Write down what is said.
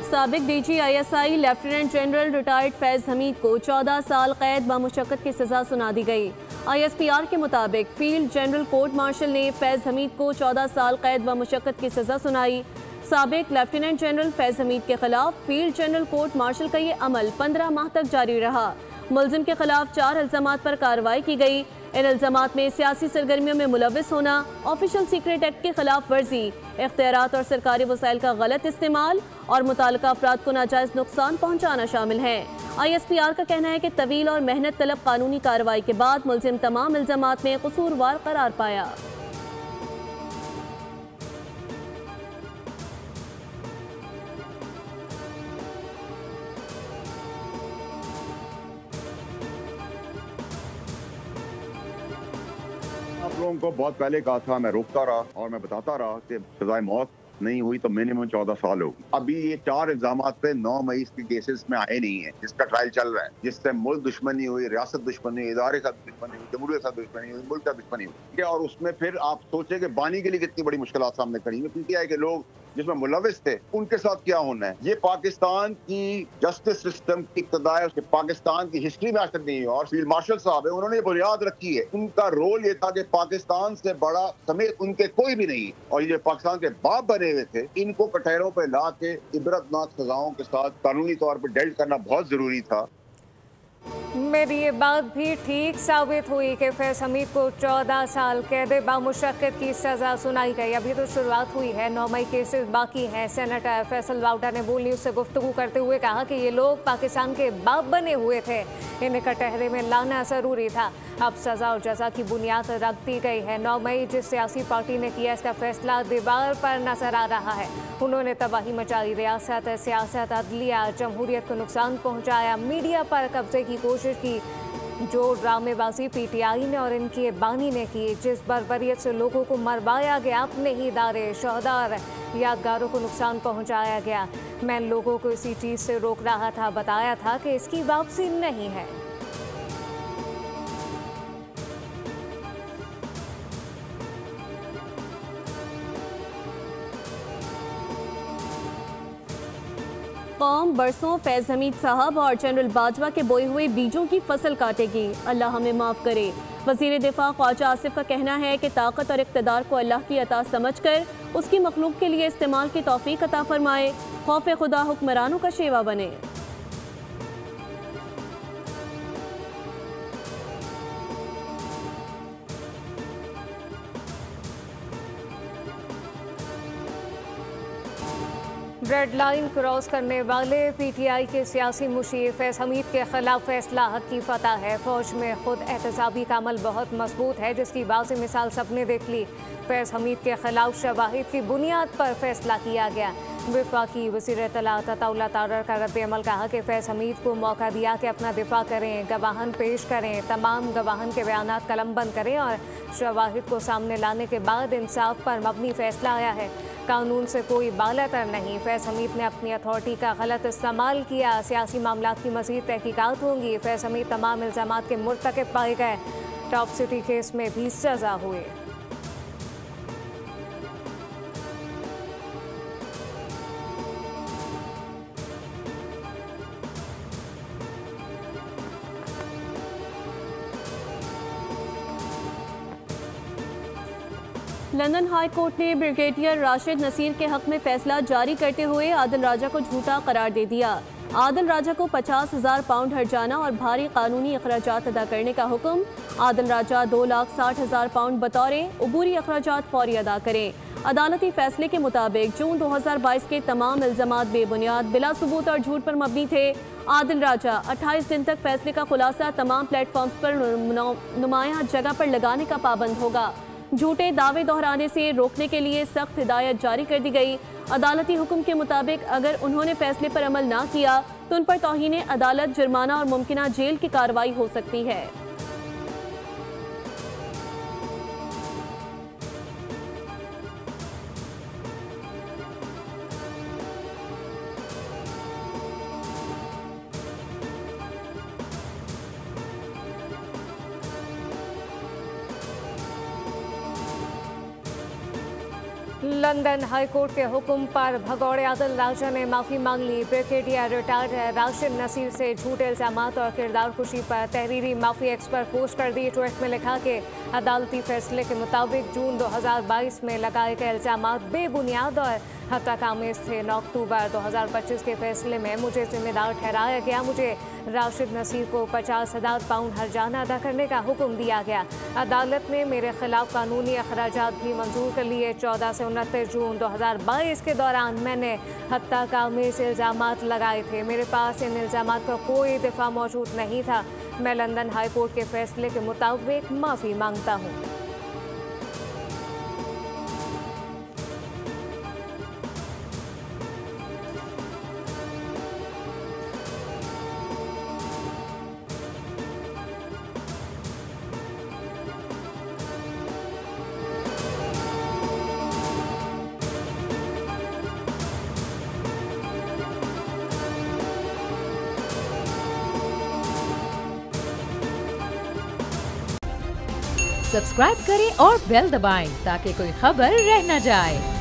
साबिक DG/ISI lieutenant general retired Faiz Hamid को 14 साल कैद बामुशक्कत की सजा सुना दी गई। ISPR के मुताबिक फील्ड जनरल कोर्ट मार्शल ने फैज हमीद को 14 साल कैद बामुशक्कत की सजा सुनाई। साबिक लेफ्टिनेंट जनरल फैज हमीद के खिलाफ फील्ड जनरल कोर्ट मार्शल का ये अमल 15 माह तक जारी रहा। मुलजिम के खिलाफ 4 इल्जामात पर कार्रवाई की गई। इन इल्जामात में सियासी सरगर्मियों में मुलविस होना, ऑफिशियल सीक्रेट एक्ट की खिलाफ वर्जी, इख्तियारात और सरकारी वसाइल का गलत इस्तेमाल और मुताल्लिका अफराद को नाजायज नुकसान पहुँचाना शामिल है। ISPR का कहना है कि तवील और मेहनत तलब कानूनी कार्रवाई के बाद मुलजिम तमाम इल्जामात में कसूरवार करार पाया। आप लोगों को बहुत पहले कहा था, मैं रोकता रहा और मैं बताता रहा कि सजाए मौत नहीं हुई तो मिनिमम 14 साल होगी। अभी ये 4 इल्जामात पे 9 मई के केसेस में आए नहीं है, जिसका ट्रायल चल रहा है, जिससे मुल्क दुश्मनी हुई, रियासत दुश्मनी हुई, इदारे का दुश्मनी हुई, जमहूरियत का दुश्मनी हुई, मुल्क का दुश्मनी हुई। और उसमें फिर आप सोचे कि बानी के लिए कितनी बड़ी मुश्किल सामने खड़ी हुई। PTI के लोग जिसमें मुलविस थे उनके साथ क्या होना है। ये पाकिस्तान की जस्टिस सिस्टम की इब्तदा है, पाकिस्तान की हिस्ट्री में आज तक नहीं है। और फील्ड मार्शल साहब है, उन्होंने बुनियाद रखी है। उनका रोल ये था कि पाकिस्तान से बड़ा समेत उनके कोई भी नहीं, और ये पाकिस्तान के बाप बने हुए थे, इनको कटहरों पे ला के इबरतनाक सजाओं के साथ कानूनी तौर पर डेल्ट करना बहुत जरूरी था। मेरी ये बात भी ठीक साबित हुई कि फैज हमीद को 14 साल कैद बामुशक्कत की सजा सुनाई गई। अभी तो शुरुआत हुई है, 9 मई केसेस बाकी हैं। सेनेटर फैसल वाउडा ने बोल न्यूज़ से गुफ्तगू करते हुए कहा कि ये लोग पाकिस्तान के बाप बने हुए थे, इन्हें कटहरे में लाना ज़रूरी था। अब सज़ा और जजा की बुनियाद रख दी गई है। 9 मई जिस सियासी पार्टी ने किया, इसका फैसला दीवार पर नजर आ रहा है। उन्होंने तबाही मचाई, रियासत, सियासत, अदलिया, जमहूरियत को नुकसान पहुँचाया, मीडिया पर कब्जे की कोशिश की। जो ड्रामेबाजी PTI ने और इनके बानी ने की, जिस बर्बरियत से लोगों को मरवाया गया, अपने ही इदारे, शोहदार, यादगारों को नुकसान पहुंचाया गया। मैं लोगों को इसी चीज़ से रोक रहा था, बताया था कि इसकी वापसी नहीं है। कौम बरसों फैज हमीद साहब और जनरल बाजवा के बोए हुए बीजों की फसल काटेगी, अल्लाह हमें माफ़ करे। वज़ीर दिफा ख्वाजा आसिफ का कहना है कि ताकत और इक़्तिदार को अल्लाह की अता समझकर उसकी मखलूक के लिए इस्तेमाल की तौफीक अता फरमाए। खौफ खुदा हुक्मरानों का शेवा बने। रेड लाइन क्रॉस करने वाले PTI के सियासी मुशीर फैज हमीद के खिलाफ फैसला हक की फतह है। फौज में खुद एहतसाबी का अमल बहुत मजबूत है, जिसकी वाज़ेह मिसाल सबने देख ली। फैज हमीद के खिलाफ शवाहिद की बुनियाद पर फैसला किया गया। वफाकी वज़ीर इत्तलात अताउल्लाह तारर का रद्द अमल कहा कि फैज हमीद को मौका दिया कि अपना दिफा करें, गवाहन पेश करें, तमाम गवाहन के बयानात कलमबंद करें और शवाहिद को सामने लाने के बाद इंसाफ पर मबनी फैसला आया है। कानून से कोई बालातर नहीं। फैज हमीद ने अपनी अथॉरिटी का गलत इस्तेमाल किया। सियासी मामलात की मज़ीद तहकीकात होंगी। फैज हमीद तमाम इल्ज़ामात के मुर्तकिब पाए गए। टॉप सिटी केस में भी सज़ा हुई। लंदन हाई कोर्ट ने ब्रिगेडियर राशिद नसीर के हक में फैसला जारी करते हुए आदिल राजा को झूठा करार दे दिया। आदिल राजा को 50,000 पाउंड हर्जाना और भारी कानूनी अखराजात अदा करने का हुक्म। आदिल राजा 2,60,000 पाउंड बतौर अबूरी अखराजात फौरी अदा करें। अदालती फैसले के मुताबिक जून 2022 के तमाम इल्जामात बेबुनियाद, बिला सबूत और झूठ पर मबनी थे। आदिल राजा 28 दिन तक फैसले का खुलासा तमाम प्लेटफॉर्म्स पर नुमाया जगह पर लगाने का पाबंद होगा। झूठे दावे दोहराने से रोकने के लिए सख्त हिदायत जारी कर दी गई। अदालती हुक्म के मुताबिक अगर उन्होंने फैसले पर अमल ना किया तो उन पर तौहीन अदालत, जुर्माना और मुमकिना जेल की कार्रवाई हो सकती है। लंदन हाईकोर्ट के हुक्म पर भगौड़े आदिल राजा ने माफी मांग ली। ब्रिगेडियर रिटायर्ड राशिद नसीर से झूठे इल्जामात और किरदार कुशी पर तहरीरी माफी एक्स पर पोस्ट कर दी। ट्वीट में लिखा कि अदालती फैसले के मुताबिक जून 2022 में लगाए गए इल्जामात बेबुनियाद और हत्याकामेज थे। 9 अक्टूबर 2025 के फैसले में मुझे जिम्मेदार ठहराया गया। मुझे राशिद नसीर को 50,000 पाउंड हर्जाना अदा करने का हुक्म दिया गया। अदालत ने मेरे खिलाफ कानूनी अखराजात भी मंजूर कर लिए। 14 से 29 जून 2022 के दौरान मैंने हत्याकामेज इल्जामात लगाए थे। मेरे पास इन इल्जामात का कोई दिफा मौजूद नहीं था। मैं लंदन हाई कोर्ट के फैसले के मुताबिक माफ़ी मांगता हूँ। सब्सक्राइब करें और बेल दबाएं ताकि कोई खबर रह न जाए।